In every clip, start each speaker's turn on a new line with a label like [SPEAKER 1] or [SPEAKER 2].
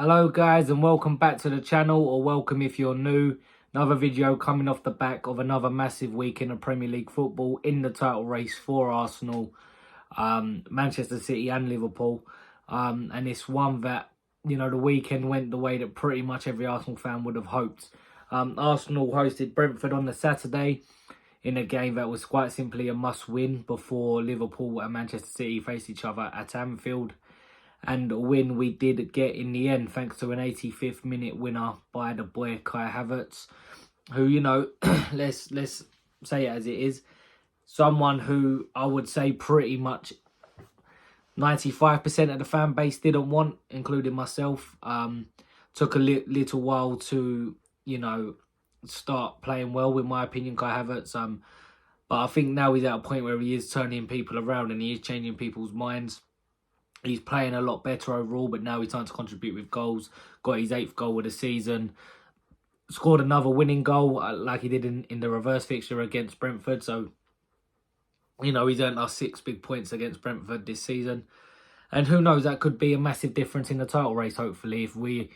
[SPEAKER 1] Hello guys and welcome back to the channel, or welcome if you're new. Another video coming off the back of another massive week in the Premier League football in the title race for Arsenal, Manchester City and Liverpool. And it's one that, the weekend went the way that pretty much every Arsenal fan would have hoped. Arsenal hosted Brentford on the Saturday in a game that was quite simply a must-win before Liverpool and Manchester City faced each other at Anfield. And a win we did get in the end, thanks to an 85th minute winner by the boy Kai Havertz, who, let's say it as it is, someone who I would say pretty much 95% of the fan base didn't want, including myself. Took a little while to, start playing well, in my opinion, Kai Havertz. But I think now he's at a point where he is turning people around and he is changing people's minds. He's playing a lot better overall, but now he's starting to contribute with goals. Got his 8th goal of the season. Scored another winning goal like he did in the reverse fixture against Brentford. So, he's earned us 6 big points against Brentford this season. And who knows, that could be a massive difference in the title race, hopefully, if we,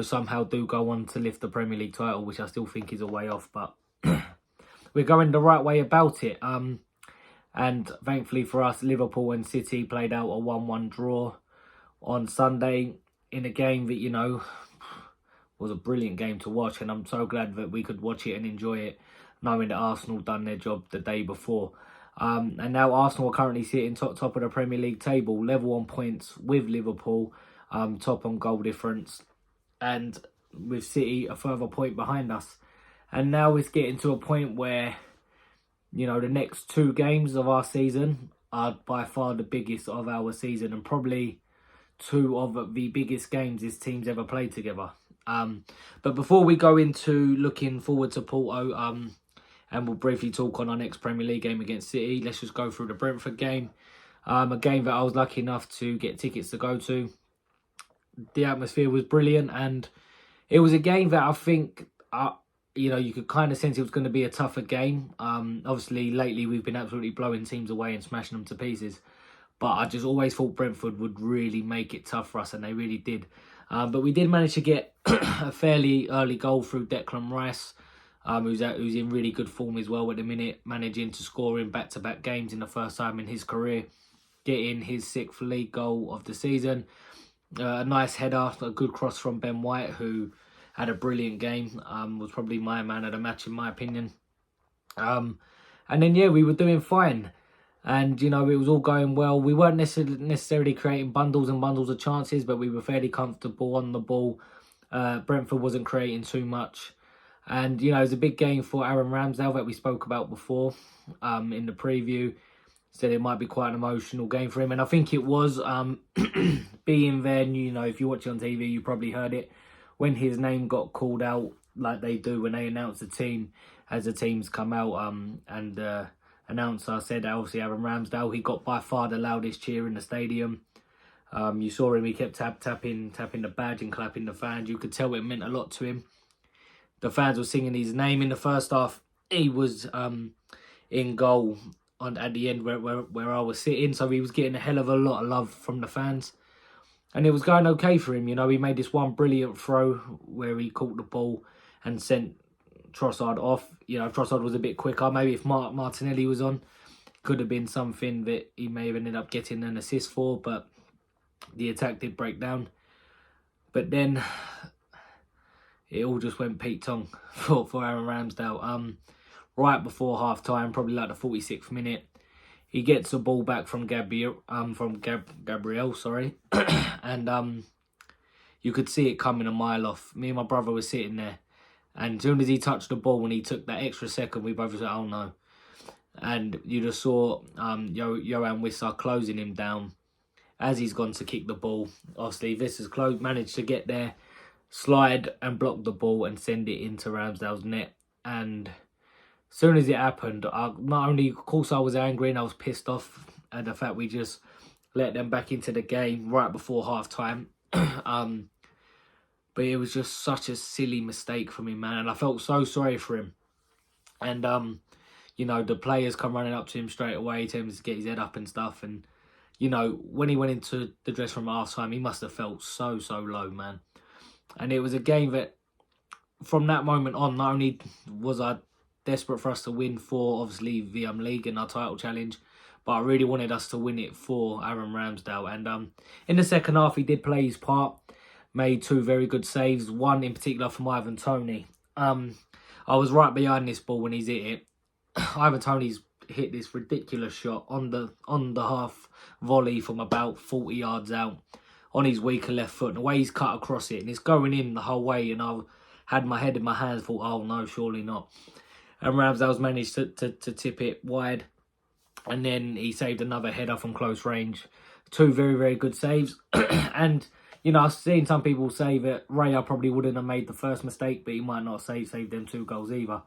[SPEAKER 1] somehow do go on to lift the Premier League title, which I still think is a way off. But we're going the right way about it. And thankfully for us, Liverpool and City played out a 1-1 draw on Sunday in a game that, was a brilliant game to watch. And I'm so glad that we could watch it and enjoy it, knowing that Arsenal done their job the day before. And now Arsenal are currently sitting top of the Premier League table, level on points with Liverpool, top on goal difference. And with City a further point behind us. And now it's getting to a point where, the next 2 games of our season are by far the biggest of our season, and probably 2 of the biggest games this team's ever played together. But before we go into looking forward to Porto, and we'll briefly talk on our next Premier League game against City, let's just go through the Brentford game. A game that I was lucky enough to get tickets to go to. The atmosphere was brilliant, and it was a game that I think... you could kind of sense it was going to be a tougher game. Obviously, lately we've been absolutely blowing teams away and smashing them to pieces. But I just always thought Brentford would really make it tough for us, and they really did. But we did manage to get a fairly early goal through Declan Rice, who's in really good form as well at the minute, managing to score in back-to-back games in the first time in his career, getting his 6th league goal of the season. A nice header, a good cross from Ben White, who... had a brilliant game, was probably my man of the match in my opinion. And then, we were doing fine. And, it was all going well. We weren't necessarily creating bundles and bundles of chances, but we were fairly comfortable on the ball. Brentford wasn't creating too much. And, it was a big game for Aaron Ramsdale that we spoke about before in the preview. Said it might be quite an emotional game for him. And I think it was. Being there, if you watch it on TV, you probably heard it. When his name got called out, like they do when they announce the team, as the teams come out, and the announcer said, obviously, Aaron Ramsdale, he got by far the loudest cheer in the stadium. You saw him, he kept tapping the badge and clapping the fans. You could tell it meant a lot to him. The fans were singing his name in the first half. He was in goal at the end where I was sitting, so he was getting a hell of a lot of love from the fans. And it was going okay for him, He made this one brilliant throw where he caught the ball and sent Trossard off. Trossard was a bit quicker. Maybe if Martinelli was on, could have been something that he may have ended up getting an assist for. But the attack did break down. But then it all just went Pete Tong for Aaron Ramsdale. Right before half-time, probably like the 46th minute. He gets the ball back from Gabriel, sorry. And you could see it coming a mile off. Me and my brother were sitting there. And as soon as he touched the ball and he took that extra second, we both said, oh no. And you just saw Johan Wissa closing him down as he's gone to kick the ball. Obviously, Vissa's managed to get there, slide and block the ball and send it into Ramsdale's net. And... as soon as it happened, not only, of course, I was angry and I was pissed off at the fact we just let them back into the game right before half-time. But it was just such a silly mistake for me, man. And I felt so sorry for him. And, the players come running up to him straight away, tell him to get his head up and stuff. And you know, when he went into the dressing room at half-time, he must have felt so, so low, man. And it was a game that, from that moment on, not only was I desperate for us to win for, obviously, the league and our title challenge, but I really wanted us to win it for Aaron Ramsdale. And in the second half, he did play his part, made 2 very good saves, one in particular from Ivan Toney. I was right behind this ball when he's hit it. Ivan Toney's hit this ridiculous shot on the half volley from about 40 yards out on his weaker left foot. And the way he's cut across it, and it's going in the whole way, and I had my head in my hands, thought, oh no, surely not. And Ramsdale's managed to tip it wide. And then he saved another header from close range. 2 very, very good saves. And, you know, I've seen some people say that Raya probably wouldn't have made the first mistake, but he might not have saved them 2 goals either.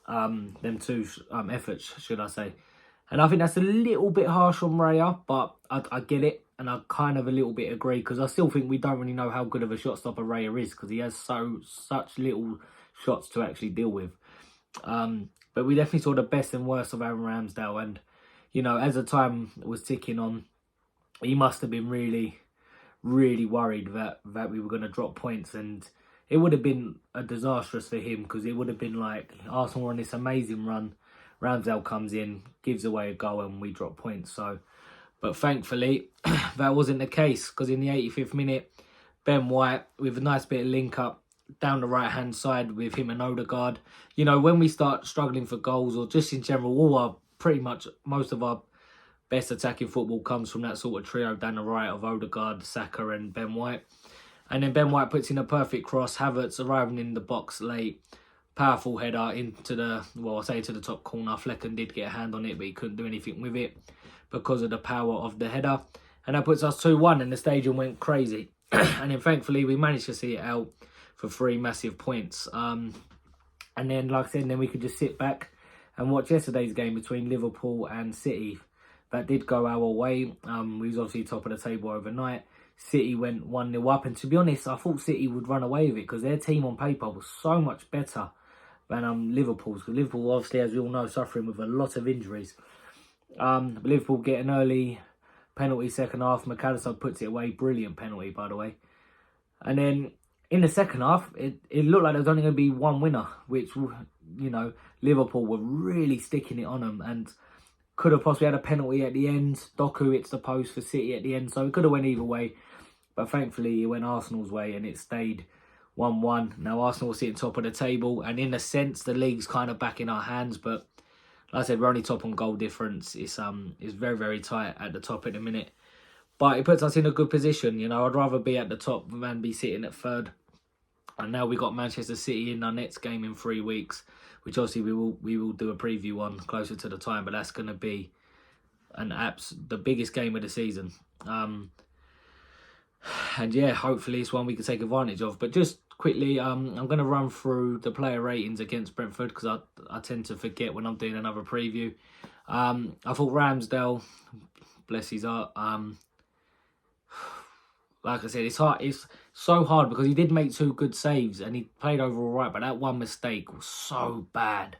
[SPEAKER 1] Them 2 efforts, should I say. And I think that's a little bit harsh on Raya, but I get it. And I kind of a little bit agree, because I still think we don't really know how good of a shot stopper Raya is, because he has such little shots to actually deal with. But we definitely saw the best and worst of Aaron Ramsdale. And, you know, as the time was ticking on, he must have been really, really worried that we were going to drop points. And it would have been a disastrous for him, because it would have been like Arsenal were on this amazing run. Ramsdale comes in, gives away a goal, and we drop points. So, but thankfully, that wasn't the case, because in the 85th minute, Ben White, with a nice bit of link up down the right-hand side with him and Odegaard. You know, when we start struggling for goals, or just in general, most of our best attacking football comes from that sort of trio down the right of Odegaard, Saka and Ben White. And then Ben White puts in a perfect cross. Havertz arriving in the box late. Powerful header into the, well, I say to the top corner. Flecken did get a hand on it, but he couldn't do anything with it because of the power of the header. And that puts us 2-1, and the stadium went crazy. And then thankfully we managed to see it out for 3 massive points. And then, like I said, then we could just sit back and watch yesterday's game between Liverpool and City. That did go our way. We was obviously top of the table overnight. City went 1-0 up. And to be honest, I thought City would run away with it, because their team on paper was so much better than Liverpool's. Because Liverpool, obviously, as we all know, suffering with a lot of injuries. But Liverpool get an early penalty second half. McAllister puts it away. Brilliant penalty, by the way. And then in the second half, it looked like there was only going to be one winner, which, you know, Liverpool were really sticking it on them and could have possibly had a penalty at the end. Doku hits the post for City at the end, so it could have went either way. But thankfully, it went Arsenal's way and it stayed 1-1. Now, Arsenal will sit top of the table, and in a sense, the league's kind of back in our hands. But like I said, we're only top on goal difference. It's very, very tight at the top at the minute. But it puts us in a good position. You know, I'd rather be at the top than be sitting at third. And now we've got Manchester City in our next game in 3 weeks, which obviously we will do a preview on closer to the time. But that's going to be the biggest game of the season. And yeah, hopefully it's one we can take advantage of. But just quickly, I'm going to run through the player ratings against Brentford, because I tend to forget when I'm doing another preview. I thought Ramsdale, bless his heart, like I said, it's so hard, because he did make 2 good saves and he played overall right, but that one mistake was so bad.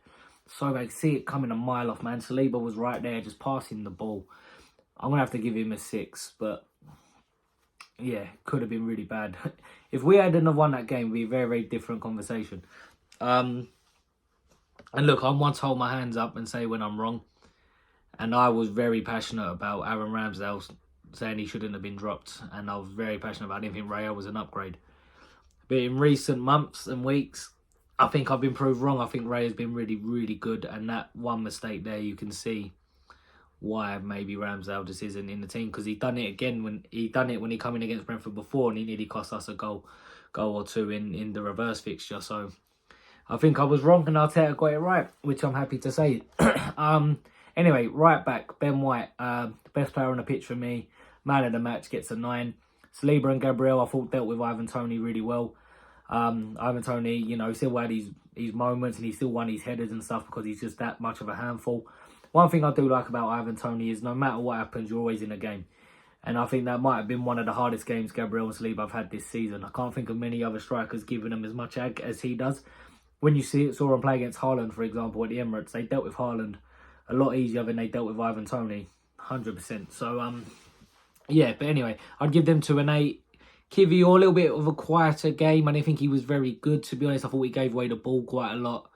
[SPEAKER 1] So bad. See it coming a mile off, man. Saliba was right there, just passing the ball. I'm going to have to give him a 6, but yeah, could have been really bad. If we hadn't have won that game, it would be a very, very different conversation. And look, I'm one to hold my hands up and say when I'm wrong. And I was very passionate about Aaron Ramsdale, saying he shouldn't have been dropped. And I was very passionate about him. I think Raya was an upgrade. But in recent months and weeks, I think I've been proved wrong. I think Raya's been really, really good. And that one mistake there, you can see why maybe Ramsdale just isn't in the team, because he done it again when he come in against Brentford before, and he nearly cost us a goal or 2 in the reverse fixture. So I think I was wrong, and Arteta got it right, which I'm happy to say. Anyway, right back, Ben White, best player on the pitch for me, man of the match, gets a 9. Saliba and Gabriel, I thought, dealt with Ivan Toney really well. Ivan Toney, you know, still had his moments, and he still won his headers and stuff, because he's just that much of a handful. One thing I do like about Ivan Toney is no matter what happens, you're always in a game. And I think that might have been one of the hardest games Gabriel and Saliba have had this season. I can't think of many other strikers giving them as much ag as he does. When you saw him play against Haaland, for example, at the Emirates, they dealt with Haaland a lot easier than they dealt with Ivan Toney. 100%. So, yeah, but anyway, I'd give them 2 and 8. Kivior, a little bit of a quieter game. I didn't think he was very good, to be honest. I thought he gave away the ball quite a lot,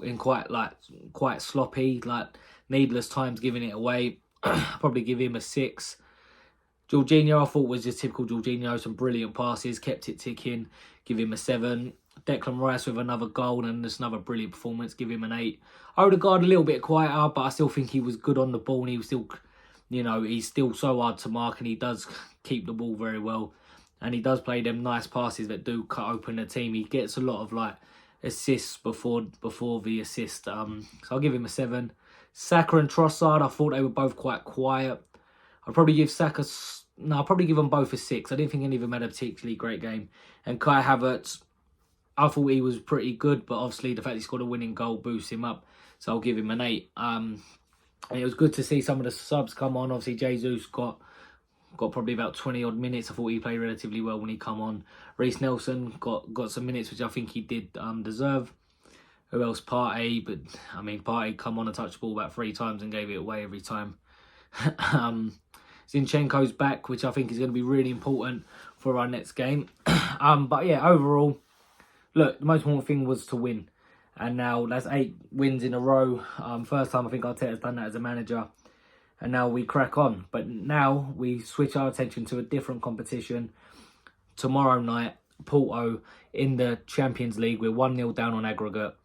[SPEAKER 1] and quite sloppy, like needless times giving it away. Probably give him a 6. Jorginho, I thought was just typical Jorginho. Some brilliant passes, kept it ticking. Give him a 7. Declan Rice with another goal and just another brilliant performance. Give him an 8. Odegaard a little bit quieter, but I still think he was good on the ball. And he was still, he's still so hard to mark, and he does keep the ball very well. And he does play them nice passes that do cut open the team. He gets a lot of assists before the assist. So I'll give him a 7. Saka and Trossard, I thought they were both quite quiet. I'd probably give I'll probably give them both a 6. I didn't think any of them had a particularly great game. And Kai Havertz, I thought he was pretty good, but obviously the fact he scored a winning goal boosts him up. So I'll give him an 8. And it was good to see some of the subs come on. Obviously, Jesus got probably about 20 odd minutes. I thought he played relatively well when he come on. Reece Nelson got some minutes, which I think he did deserve. Who else? Partey, but I mean, Partey come on and touched the ball about 3 times and gave it away every time. Zinchenko's back, which I think is going to be really important for our next game. But yeah, overall, look, the most important thing was to win. And now that's 8 wins in a row. First time I think Arteta's done that as a manager. And now we crack on. But now we switch our attention to a different competition. Tomorrow night, Porto in the Champions League. We're 1-0 down on aggregate.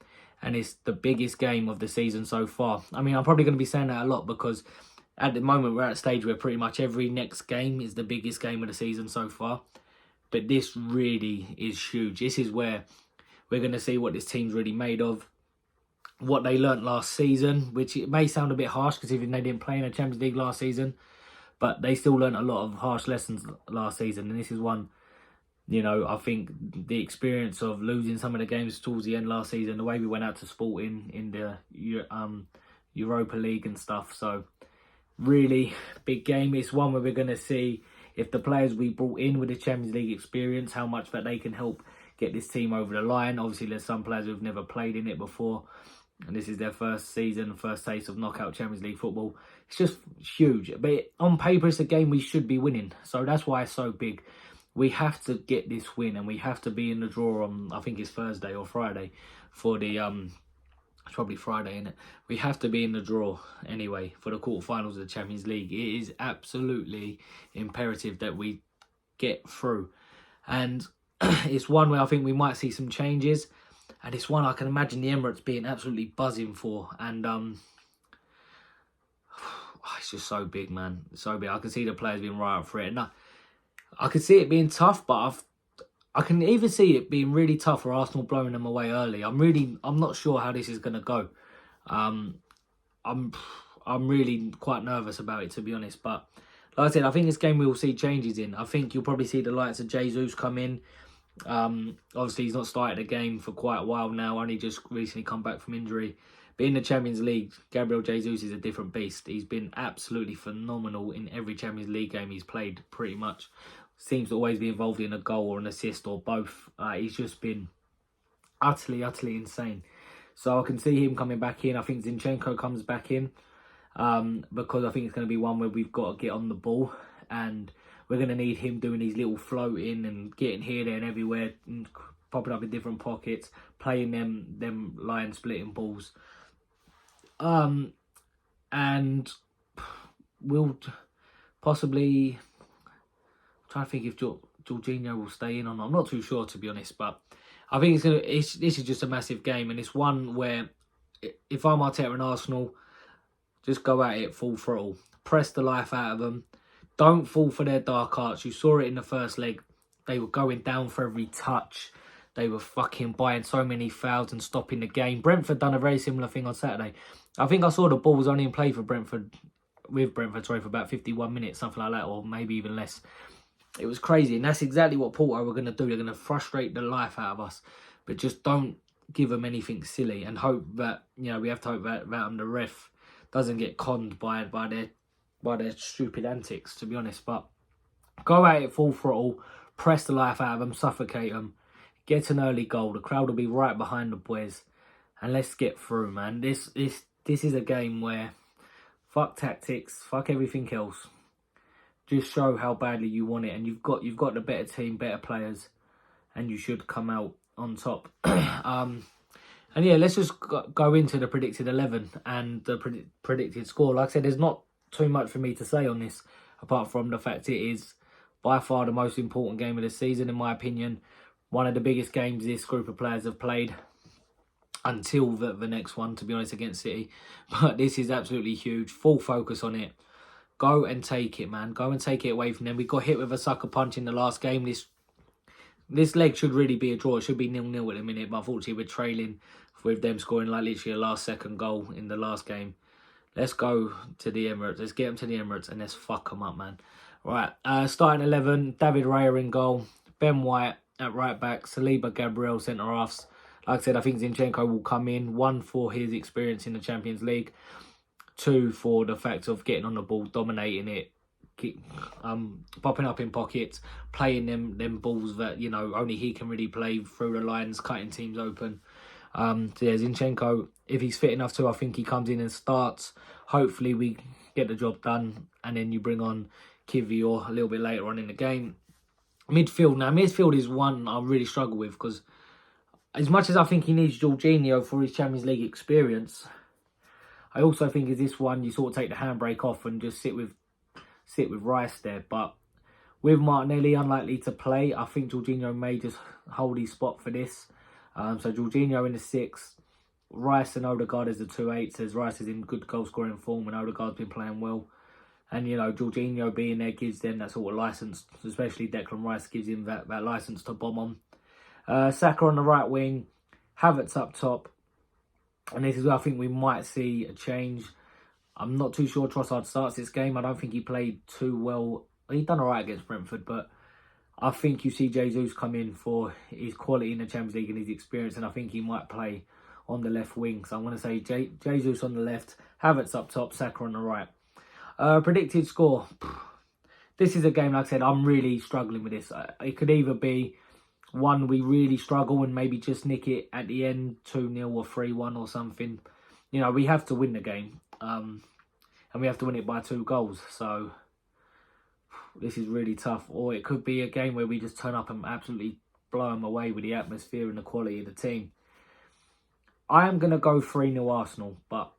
[SPEAKER 1] And it's the biggest game of the season so far. I mean, I'm probably going to be saying that a lot because at the moment we're at a stage where pretty much every next game is the biggest game of the season so far. But this really is huge. This is where we're going to see what this team's really made of. What they learnt last season, which it may sound a bit harsh because even they didn't play in the Champions League last season. But they still learnt a lot of harsh lessons last season. And this is one, I think the experience of losing some of the games towards the end last season, the way we went out to Sporting in the Europa League and stuff. So really big game. It's one where we're going to see if the players we brought in with the Champions League experience, how much that they can help get this team over the line. Obviously, there's some players who've never played in it before, and this is their first season, first taste of knockout Champions League football. It's just huge. But on paper, it's a game we should be winning. So that's why it's so big. We have to get this win, and we have to be in the draw on, I think it's Thursday or Friday, for the, it's probably Friday, isn't it? We have to be in the draw anyway for the quarterfinals of the Champions League. It is absolutely imperative that we get through. And it's one where I think we might see some changes. And it's one I can imagine the Emirates being absolutely buzzing for. And it's just so big, man. It's so big. I can see the players being right up for it. And I can see it being tough, but I can even see it being really tough for Arsenal blowing them away early. I'm not sure how this is going to go. I'm really quite nervous about it, to be honest. But like I said, I think this game we will see changes in. I think you'll probably see the likes of Jesus come in. Obviously, he's not started a game for quite a while now. Only just recently come back from injury. But in the Champions League, Gabriel Jesus is a different beast. He's been absolutely phenomenal in every Champions League game he's played, pretty much. Seems to always be involved in a goal or an assist or both. He's just been utterly insane. So I can see him coming back in. I think Zinchenko comes back in because I think it's going to be one where we've got to get on the ball, and we're going to need him doing these little floating and getting here, there and everywhere, and popping up in different pockets, playing them line splitting balls. And we'll possibly try to think if Jorginho will stay in or not. I'm not too sure, to be honest, but I think this is just a massive game, and it's one where if I'm Arteta and Arsenal, just go at it full throttle, press the life out of them. Don't fall for their dark arts. You saw it in the first leg. They were going down for every touch. They were fucking buying so many fouls and stopping the game. Brentford done a very similar thing on Saturday. I think I saw the ball was only in play for Brentford, for about 51 minutes, something like that, or maybe even less. It was crazy, and that's exactly what Porto were going to do. They're going to frustrate the life out of us, but just don't give them anything silly, and hope that, we have to hope that the ref doesn't get conned by their stupid antics, to be honest. But go at it full throttle, press the life out of them, suffocate them, get an early goal. The crowd will be right behind the boys, and let's get through, man. This is a game where Fuck tactics. Fuck everything else. Just show how badly you want it, and you've got the better team, better players, and you should come out on top. And yeah, let's just go into the predicted 11 and the predicted score. Like I said, there's not too much for me to say on this, apart from the fact it is by far the most important game of the season, in my opinion. One of the biggest games this group of players have played until the next one, to be honest, against City. But this is absolutely huge. Full focus on it. Go and take it, man. Go and take it away from them. We got hit with a sucker punch in the last game. This leg should really be a draw. It should be 0-0 at the minute, but unfortunately we're trailing with them scoring like literally a last-second goal in the last game. Let's go to the Emirates. Let's get them to the Emirates and let's fuck them up, man. Right, starting 11, David Raya in goal, Ben White at right back, Saliba, Gabriel, centre-halves. Like I said, I think Zinchenko will come in. 1, for his experience in the Champions League. 2, for the fact of getting on the ball, dominating it, popping up in pockets, playing them balls that, you know, only he can really play through the lines, cutting teams open. So yeah, Zinchenko, if he's fit enough to, I think he comes in and starts. Hopefully we get the job done, and then you bring on Kivior a little bit later on in the game. Midfield, now midfield is one I really struggle with, because as much as I think he needs Jorginho for his Champions League experience, I also think is this one you sort of take the handbrake off and just sit with Rice there. But with Martinelli unlikely to play, I think Jorginho may just hold his spot for this. So Jorginho in the 6, Rice and Odegaard as the 2-8s, as Rice is in good goal scoring form and Odegaard's been playing well. And, you know, Jorginho being there gives them that sort of licence, especially Declan Rice gives him that licence to bomb on. Saka on the right wing, Havertz up top. And this is where I think we might see a change. I'm not too sure Trossard starts this game. I don't think he played too well. He done all right against Brentford, but I think you see Jesus come in for his quality in the Champions League and his experience, and I think he might play on the left wing. So I'm going to say Jesus on the left, Havertz up top, Saka on the right. Predicted score. This is a game, like I said, I'm really struggling with this. It could either be one we really struggle and maybe just nick it at the end, 2-0 or 3-1 or something. You know, we have to win the game. And we have to win it by 2 goals. So this is really tough. Or it could be a game where we just turn up and absolutely blow them away with the atmosphere and the quality of the team. I am going to go 3-0 Arsenal, but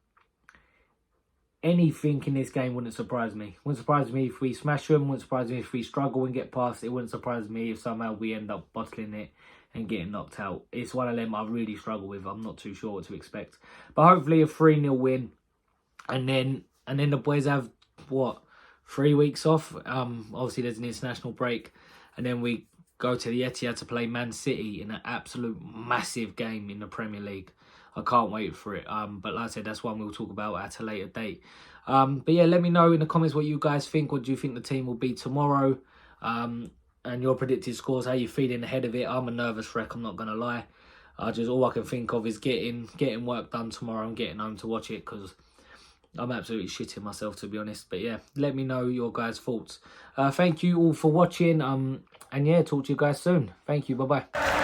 [SPEAKER 1] anything in this game wouldn't surprise me. Wouldn't surprise me if we smash them. Wouldn't surprise me if we struggle and get past. It wouldn't surprise me if somehow we end up bottling it and getting knocked out. It's one of them I really struggle with. I'm not too sure what to expect. But hopefully a 3-0 win. And then the boys have, 3 weeks off? Obviously there's an international break. And then we go to the Etihad to play Man City in an absolute massive game in the Premier League. I can't wait for it. But like I said, that's one we'll talk about at a later date. But yeah, let me know in the comments what you guys think. What do you think the team will be tomorrow? And your predicted scores, how you feeling ahead of it. I'm a nervous wreck, I'm not going to lie. All I can think of is getting work done tomorrow and getting home to watch it, because I'm absolutely shitting myself, to be honest. But yeah, let me know your guys' thoughts. Thank you all for watching. And yeah, talk to you guys soon. Thank you. Bye-bye.